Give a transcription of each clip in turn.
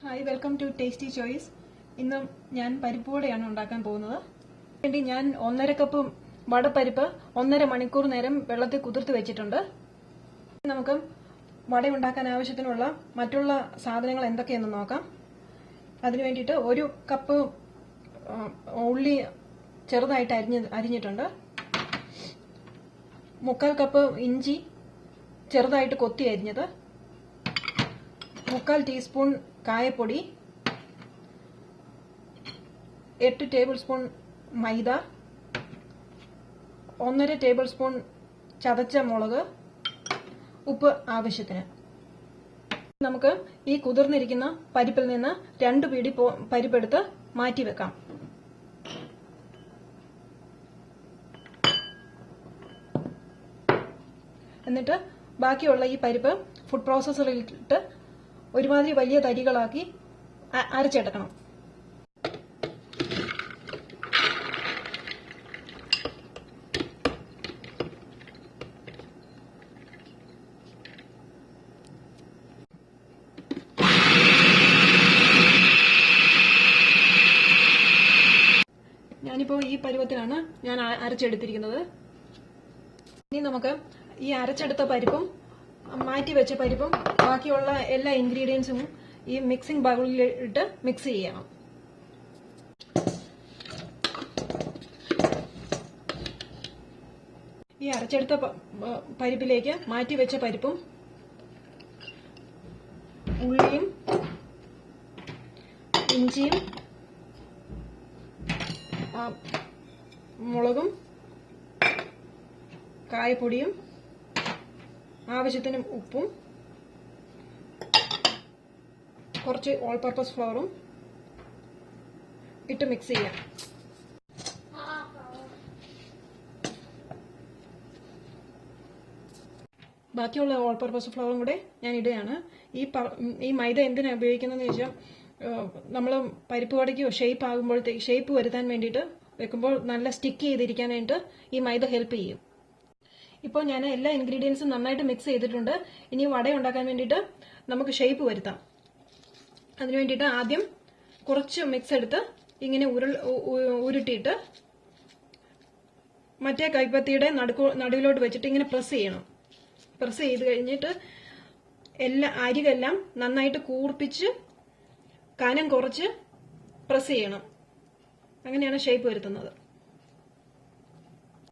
Hi, welcome to tasty choice. ഇന്ന് ഞാൻ പരിപ്പുവടയാണ് ഉണ്ടാക്കാൻ പോകുന്നത്. വേണ്ടി ഞാൻ 1.5 കപ്പ് വടപ്പരിപ്പ് 1.5 മണിക്കൂർ നേരം വെള്ളത്തിൽ കുതിർത്ത് വെച്ചിട്ടുണ്ട്. നമുക്ക് വട ഉണ്ടാക്കാൻ ആവശ്യത്തിനുള്ള മറ്റുള്ള സാധനങ്ങൾ എന്തൊക്കെയെന്ന് നോക്കാം. അതിനു വേണ്ടിയിട്ട് 1 കപ്പ് ഉള്ളി ചെറുതായിട്ട് അരിഞ്ഞിട്ടുണ്ട്. 3/4 കപ്പ് ഇഞ്ചി ചെറുതായിട്ട് കൊത്തി അരിഞ്ഞത്, 3/4 ടീസ്പൂൺ കായപ്പൊടി, 8 ടേബിൾ സ്പൂൺ മൈദ, 1.5 ടേബിൾ സ്പൂൺ ചതച്ച മുളക്, ഉപ്പ് ആവശ്യത്തിന്. നമുക്ക് ഈ കുതിർന്നിരിക്കുന്ന പരിപ്പിൽ നിന്ന് 2 പിടി പരിപ്പെടുത്ത് മാറ്റി വെക്കാം. എന്നിട്ട് ബാക്കിയുള്ള ഈ പരിപ്പ് ഫുഡ് പ്രോസസറിലിട്ട് ഒരുമാതിരി വലിയ തരികളാക്കി അരച്ചെടുക്കണം. ഞാനിപ്പോൾ ഈ പരുവത്തിലാണ് ഞാൻ അരച്ചെടുത്തിരിക്കുന്നത്. ഇനി നമുക്ക് ഈ അരച്ചെടുത്ത പരിപ്പും മാറ്റി വെച്ച പരിപ്പും ബാക്കിയുള്ള എല്ലാ ഇൻഗ്രീഡിയൻസും ഈ മിക്സിംഗ് ബൗളിലിട്ട് മിക്സ് ചെയ്യണം. ഈ അരച്ചെടുത്ത പരിപ്പിലേക്ക് മാറ്റി വെച്ച പരിപ്പും ഉള്ളിയും ഇഞ്ചിയും മുളകും കായപ്പൊടിയും ആവശ്യത്തിന് ഉപ്പും കുറച്ച് ഓൾ പർപ്പസ് ഫ്ലവറും ഇട്ട് മിക്സ് ചെയ്യാം. ബാക്കിയുള്ള ഓൾ പർപ്പസ് ഫ്ലവറും കൂടെ ഞാൻ ഇടുകയാണ്. ഈ മൈദ എന്തിനാണ് ഉപയോഗിക്കുന്നതെന്ന് ചോദിച്ചാൽ, നമ്മൾ പരിപ്പ് വടയ്ക്ക് ഷേപ്പ് വരുത്താൻ വേണ്ടിയിട്ട് വെക്കുമ്പോൾ നല്ല സ്റ്റിക്ക് ചെയ്തിരിക്കാനായിട്ട് ഈ മൈദ ഹെൽപ്പ് ചെയ്യും. ഇപ്പോൾ ഞാൻ എല്ലാ ഇൻഗ്രീഡിയൻസും നന്നായിട്ട് മിക്സ് ചെയ്തിട്ടുണ്ട്. ഇനി വട ഉണ്ടാക്കാൻ വേണ്ടിയിട്ട് നമുക്ക് ഷേപ്പ് വരുത്താം. അതിനു വേണ്ടിയിട്ട് ആദ്യം കുറച്ച് മിക്സ് എടുത്ത് ഇങ്ങനെ ഉരുട്ടിയിട്ട് മറ്റേ കൈപ്പത്തിയുടെ നടുവിലോട്ട് വെച്ചിട്ട് ഇങ്ങനെ പ്രസ് ചെയ്യണം. പ്രസ് ചെയ്ത് കഴിഞ്ഞിട്ട് അരികെല്ലാം നന്നായിട്ട് കൂർപ്പിച്ച് കനം കുറച്ച് പ്രസ് ചെയ്യണം. അങ്ങനെയാണ് ഷേപ്പ് വരുത്തുന്നത്.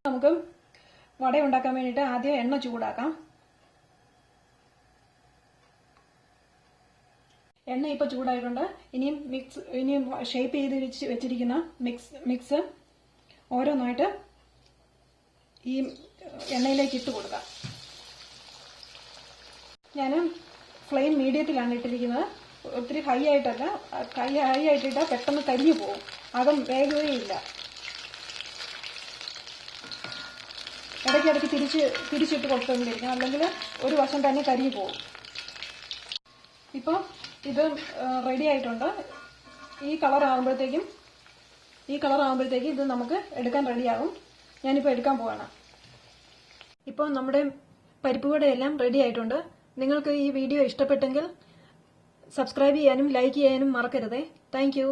നമുക്ക് വട ഉണ്ടാക്കാൻ വേണ്ടിയിട്ട് ആദ്യം എണ്ണ ചൂടാക്കാം. എണ്ണ ഇപ്പോൾ ചൂടായിട്ടുണ്ട്. ഇനിയും ഷേപ്പ് ചെയ്ത് വെച്ചിരിക്കുന്ന മിക്സ് ഓരോന്നായിട്ട് ഈ എണ്ണയിലേക്ക് ഇട്ട് കൊടുക്കാം. ഞാൻ ഫ്ലെയിം മീഡിയത്തിലാണ് ഇട്ടിരിക്കുന്നത്. ഒത്തിരി ഹൈ ആയിട്ടല്ല. ഹൈ ആയിട്ടിട്ടാൽ പെട്ടെന്ന് കരിഞ്ഞു പോകും, അകം വേഗതയില്ല. ഇടയ്ക്കിടയ്ക്ക് തിരിച്ചിട്ട് കൊടുത്തുകൊണ്ടിരിക്കണം, അല്ലെങ്കിൽ ഒരു വശം തന്നെ കരിഞ്ഞു പോകും. ഇപ്പോൾ ഇത് റെഡി ആയിട്ടുണ്ട്. ഈ കളർ ആകുമ്പോഴത്തേക്കും ഇത് നമുക്ക് എടുക്കാൻ റെഡിയാകും. ഞാനിപ്പോൾ എടുക്കാൻ പോവാണ്. ഇപ്പോൾ നമ്മുടെ പരിപ്പുവടയെല്ലാം റെഡി ആയിട്ടുണ്ട്. നിങ്ങൾക്ക് ഈ വീഡിയോ ഇഷ്ടപ്പെട്ടെങ്കിൽ സബ്സ്ക്രൈബ് ചെയ്യാനും ലൈക്ക് ചെയ്യാനും മറക്കരുതേ. Thank you.